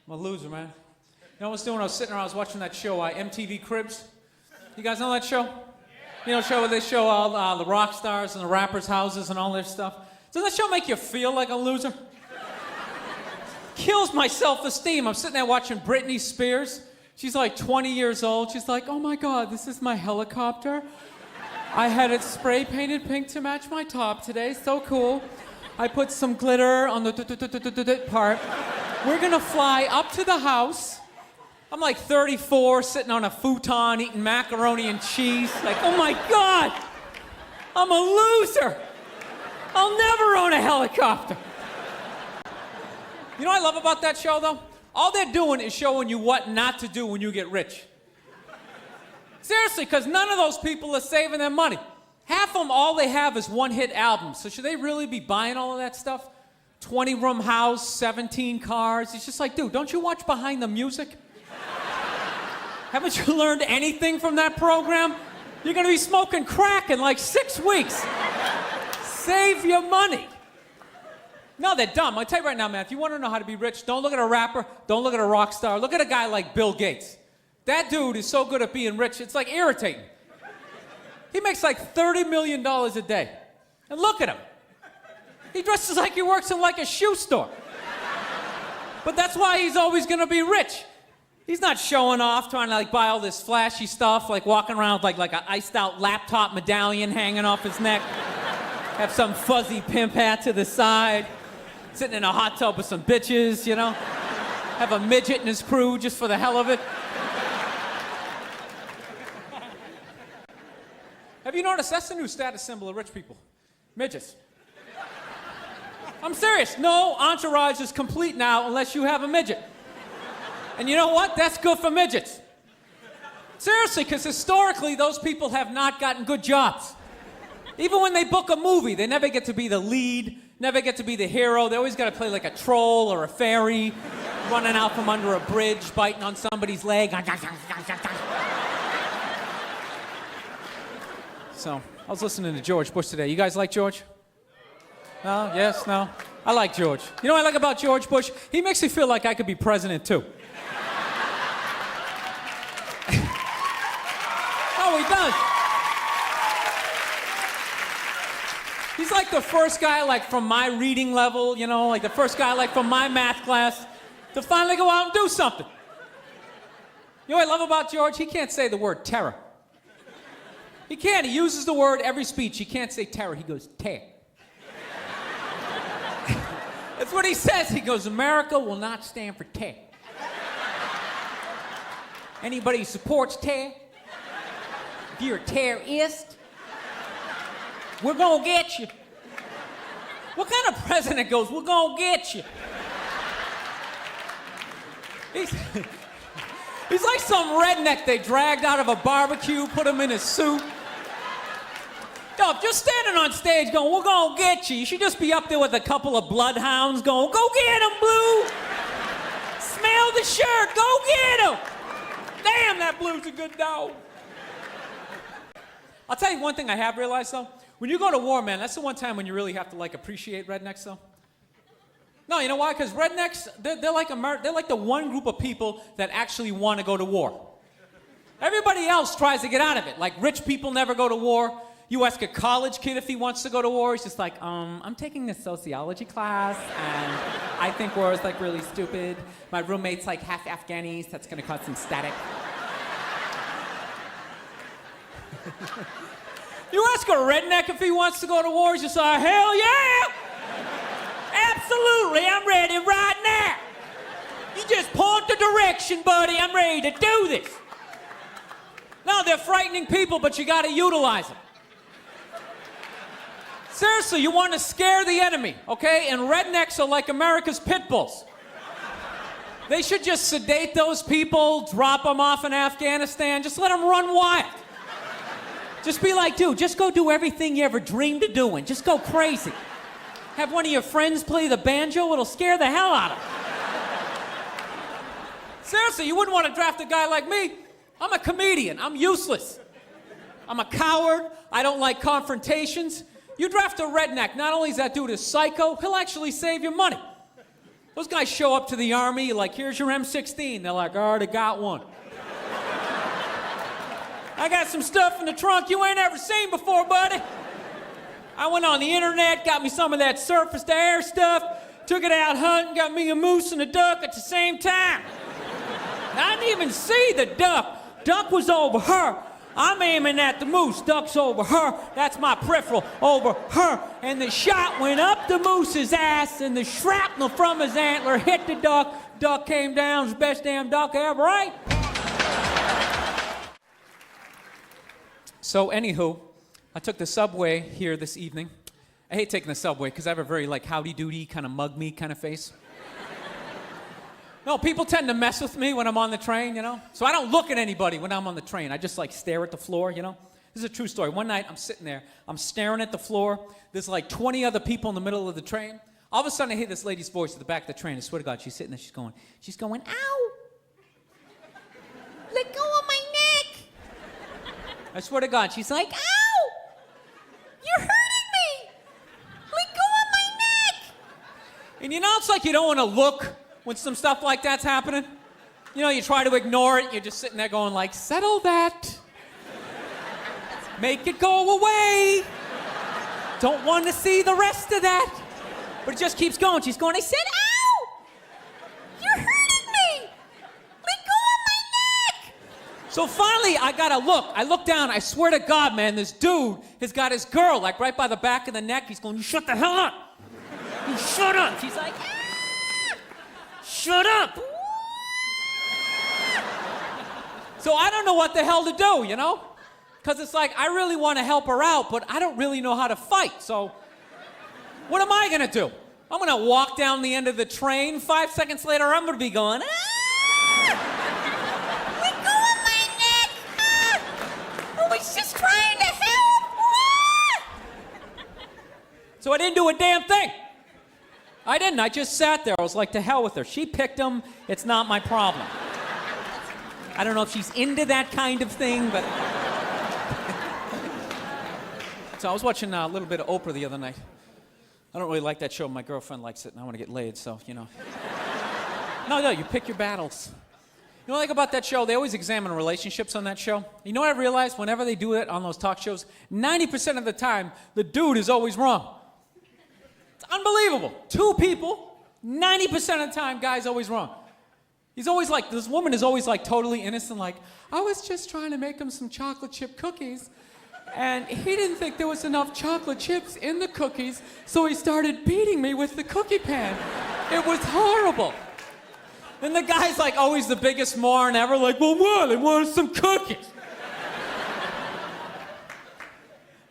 I'm a loser, man. You know what I was doing? I was sitting around, I was watching that show, MTV Cribs. You guys know that show? You know, show where they show all the rock stars and the rappers' houses and all this stuff. Does that show make you feel like a loser? Kills my self-esteem. I'm sitting there watching Britney Spears. She's like 20 years old. She's like, oh my God, this is my helicopter. I had it spray painted pink to match my top today. So cool. I put some glitter on the part. We're gonna fly up to the house. I'm like 34, sitting on a futon, eating macaroni and cheese. Like, oh my God, I'm a loser. I'll never own a helicopter. You know what I love about that show, though? All they're doing is showing you what not to do when you get rich. Seriously, because none of those people are saving their money. Half of them, all they have is one-hit albums. So should they really be buying all of that stuff? 20-room house, 17 cars. It's just like, dude, don't you watch Behind the Music? Haven't you learned anything from that program? You're gonna be smoking crack in like 6 weeks. Save your money. No, they're dumb. I'll tell you right now, man, if you want to know how to be rich, don't look at a rapper, don't look at a rock star. Look at a guy like Bill Gates. That dude is so good at being rich, it's like irritating. He makes like $30 million a day. And look at him. He dresses like he works in like a shoe store. But that's why he's always gonna be rich. He's not showing off, trying to like buy all this flashy stuff, like walking around with like an iced out laptop medallion hanging off his neck. Have some fuzzy pimp hat to the side. Sitting in a hot tub with some bitches, you know? Have a midget in his crew just for the hell of it. Have you noticed that's the new status symbol of rich people? Midgets. I'm serious. No entourage is complete now unless you have a midget. And you know what? That's good for midgets. Seriously, because historically, those people have not gotten good jobs. Even when they book a movie, they never get to be the lead, never get to be the hero. They always got to play like a troll or a fairy, running out from under a bridge, biting on somebody's leg. So, I was listening to George Bush today. You guys like George? No? Yes? No? I like George. You know what I like about George Bush? He makes me feel like I could be president too. Oh, he does. He's like the first guy like from my reading level, you know, like the first guy like from my math class to finally go out and do something. You know what I love about George? He can't say the word terror. He can't. He uses the word every speech. He can't say terror. He goes, tear. That's what he says. He goes, America will not stand for tear. Anybody who supports tear, if you're a terrorist, we're gonna get you. What kind of president goes, we're gonna get you? He's like some redneck they dragged out of a barbecue, put him in a suit. Yo, if you're standing on stage going, we're gonna get you, you should just be up there with a couple of bloodhounds going, go get him, Blue! Smell the shirt, go get him! Damn, that Blue's a good dog. I'll tell you one thing I have realized, though. When you go to war, man, that's the one time when you really have to, like, appreciate rednecks, though. No, you know why? Because rednecks, they're like the one group of people that actually want to go to war. Everybody else tries to get out of it. Like, rich people never go to war. You ask a college kid if he wants to go to war, he's just like, I'm taking this sociology class, and I think war is, like, really stupid. My roommate's, like, half Afghanis. That's going to cause some static. You ask a redneck if he wants to go to war, he's just like, hell yeah! Absolutely, I'm ready right now. You just point the direction, buddy. I'm ready to do this. No, they're frightening people, but you gotta utilize them. Seriously, you want to scare the enemy, okay? And rednecks are like America's pit bulls. They should just sedate those people, drop them off in Afghanistan, just let them run wild. Just be like, dude, just go do everything you ever dreamed of doing. Just go crazy. Have one of your friends play the banjo, it'll scare the hell out of them. Seriously, you wouldn't want to draft a guy like me. I'm a comedian, I'm useless. I'm a coward, I don't like confrontations. You draft a redneck, not only is that dude a psycho, he'll actually save your money. Those guys show up to the Army, like, here's your M16. They're like, I already got one. I got some stuff in the trunk you ain't ever seen before, buddy. I went on the internet, got me some of that surface-to-air stuff, took it out hunting, got me a moose and a duck at the same time. I didn't even see the duck. Duck was over her. I'm aiming at the moose. Duck's over her. That's my peripheral over her. And the shot went up the moose's ass, and the shrapnel from his antler hit the duck. Duck came down. It's the best damn duck ever, right? So, anywho, I took the subway here this evening. I hate taking the subway because I have a very, like, howdy-doody, kind of mug-me kind of face. No, people tend to mess with me when I'm on the train, you know? So I don't look at anybody when I'm on the train. I just, like, stare at the floor, you know? This is a true story. One night, I'm sitting there. I'm staring at the floor. There's, like, 20 other people in the middle of the train. All of a sudden, I hear this lady's voice at the back of the train. I swear to God, she's sitting there. She's going, ow! Let go of my neck! I swear to God, she's like, ow! You're hurting me! Let go of my neck! And you know, it's like you don't want to look when some stuff like that's happening. You know, you try to ignore it, you're just sitting there going like, settle that. Make it go away. Don't want to see the rest of that. But it just keeps going. She's going, I said, ow! You're hurting me! Let go of my neck! So finally, I gotta look. I look down, I swear to God, man, this dude has got his girl, like right by the back of the neck. He's going, you shut the hell up! You shut up! She's like, ah! Shut up! So I don't know what the hell to do, you know? Because it's like, I really want to help her out, but I don't really know how to fight, so what am I going to do? I'm going to walk down the end of the train. 5 seconds later, I'm going to be going, ah! Let go of my neck! Ah! I was just trying to help! Ah! So I didn't do a damn thing. I didn't. I just sat there. I was like, to hell with her. She picked him. It's not my problem. I don't know if she's into that kind of thing, but... So I was watching a little bit of Oprah the other night. I don't really like that show. My girlfriend likes it, and I want to get laid, so, you know. No, you pick your battles. You know what I like about that show? They always examine relationships on that show. You know what I realized? Whenever they do it on those talk shows, 90% of the time, the dude is always wrong. Unbelievable. Two people, 90% of the time, guy's always wrong. He's always like, this woman is always like totally innocent, like, I was just trying to make him some chocolate chip cookies, and he didn't think there was enough chocolate chips in the cookies, so he started beating me with the cookie pan. It was horrible. Then the guy's like always the biggest moron ever, like, well, what? I wanted some cookies.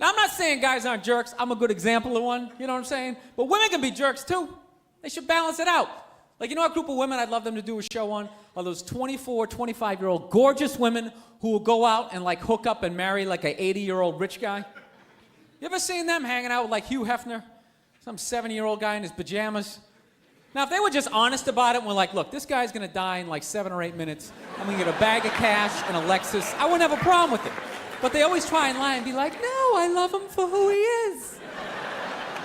Now, I'm not saying guys aren't jerks. I'm a good example of one, you know what I'm saying? But women can be jerks, too. They should balance it out. Like, you know what group of women I'd love them to do a show on? Are those 24, 25-year-old gorgeous women who will go out and, like, hook up and marry, like, an 80-year-old rich guy? You ever seen them hanging out with, like, Hugh Hefner? Some 70-year-old guy in his pajamas? Now, if they were just honest about it and were like, look, this guy's going to die in, like, 7 or 8 minutes. I'm going to get a bag of cash and a Lexus. I wouldn't have a problem with it. But they always try and lie and be like, no, I love him for who he is.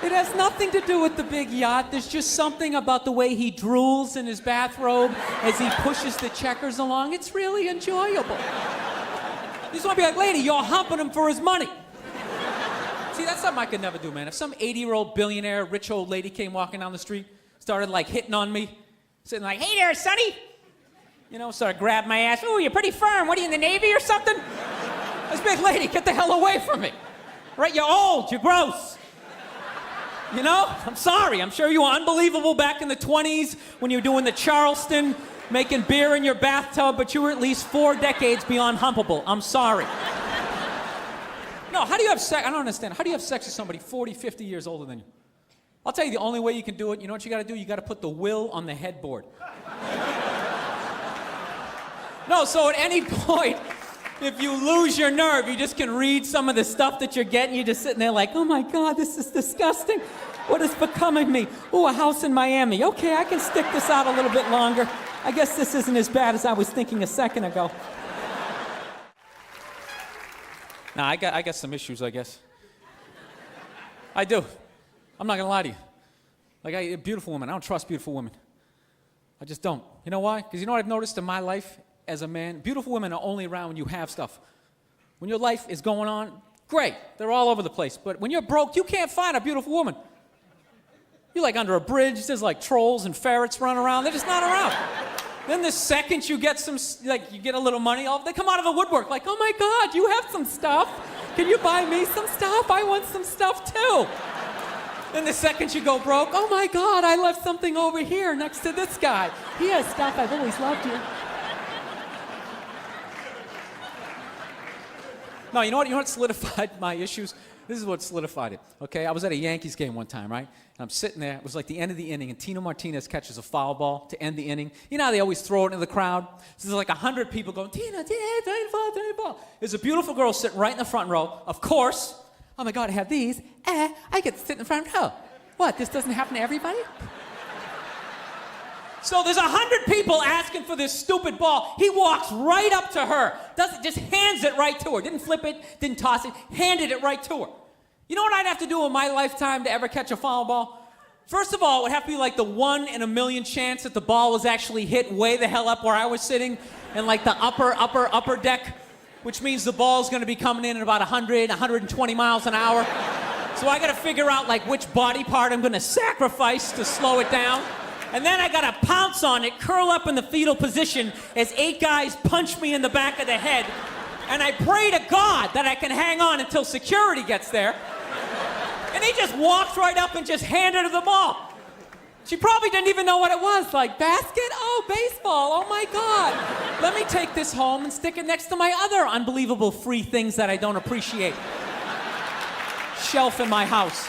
It has nothing to do with the big yacht. There's just something about the way he drools in his bathrobe as he pushes the checkers along. It's really enjoyable. You just want to be like, lady, you're humping him for his money. See, that's something I could never do, man. If some 80-year-old billionaire, rich old lady came walking down the street, started, like, hitting on me, sitting like, hey there, sonny. You know, started grabbing my ass. Ooh, you're pretty firm. What, are you in the Navy or something? This big lady, get the hell away from me. Right, you're old, you're gross. You know, I'm sorry. I'm sure you were unbelievable back in the 20s when you were doing the Charleston, making beer in your bathtub, but you were at least 4 decades beyond humpable. I'm sorry. No, how do you have sex? I don't understand. How do you have sex with somebody 40, 50 years older than you? I'll tell you the only way you can do it. You know what you got to do? You got to put the will on the headboard. No, so at any point, if you lose your nerve, you just can read some of the stuff that you're getting. You're just sitting there like, oh my God, this is disgusting. What has become of me? Ooh, a house in Miami. Okay, I can stick this out a little bit longer. I guess this isn't as bad as I was thinking a second ago. Nah, I got some issues, I guess. I do. I'm not gonna lie to you. Like, beautiful women. I don't trust beautiful women. I just don't. You know why? Because you know what I've noticed in my life as a man? Beautiful women are only around when you have stuff. When your life is going on, great. They're all over the place. But when you're broke, you can't find a beautiful woman. You're like under a bridge. There's like trolls and ferrets running around. They're just not around. Then the second you get you get a little money, they come out of the woodwork like, oh my God, you have some stuff. Can you buy me some stuff? I want some stuff too. Then the second you go broke, oh my God, I left something over here next to this guy. He has stuff. I've always loved you. No, you know what solidified my issues? This is what solidified it, okay? I was at a Yankees game one time, right? And I'm sitting there. It was like the end of the inning, and Tino Martinez catches a foul ball to end the inning. You know how they always throw it into the crowd? So there's like 100 people going, Tino, ball. There's a beautiful girl sitting right in the front row. Of course. Oh, my God, I have these. I get to sit in the front row. What, this doesn't happen to everybody? So there's 100 people asking for this stupid ball. He walks right up to her, just hands it right to her. Didn't flip it, didn't toss it, handed it right to her. You know what I'd have to do in my lifetime to ever catch a foul ball? First of all, it would have to be like the 1 in a million chance that the ball was actually hit way the hell up where I was sitting in like the upper deck, which means the ball's gonna be coming in at about 100, 120 miles an hour. So I gotta figure out like which body part I'm gonna sacrifice to slow it down. And then I gotta pounce on it, curl up in the fetal position as 8 guys punch me in the back of the head. And I pray to God that I can hang on until security gets there. And he just walked right up and just handed her the ball. She probably didn't even know what it was. Like, basket? Oh, baseball. Oh, my God. Let me take this home and stick it next to my other unbelievable free things that I don't appreciate. Shelf in my house.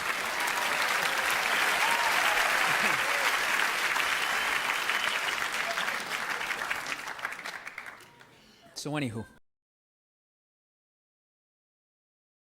So anywho,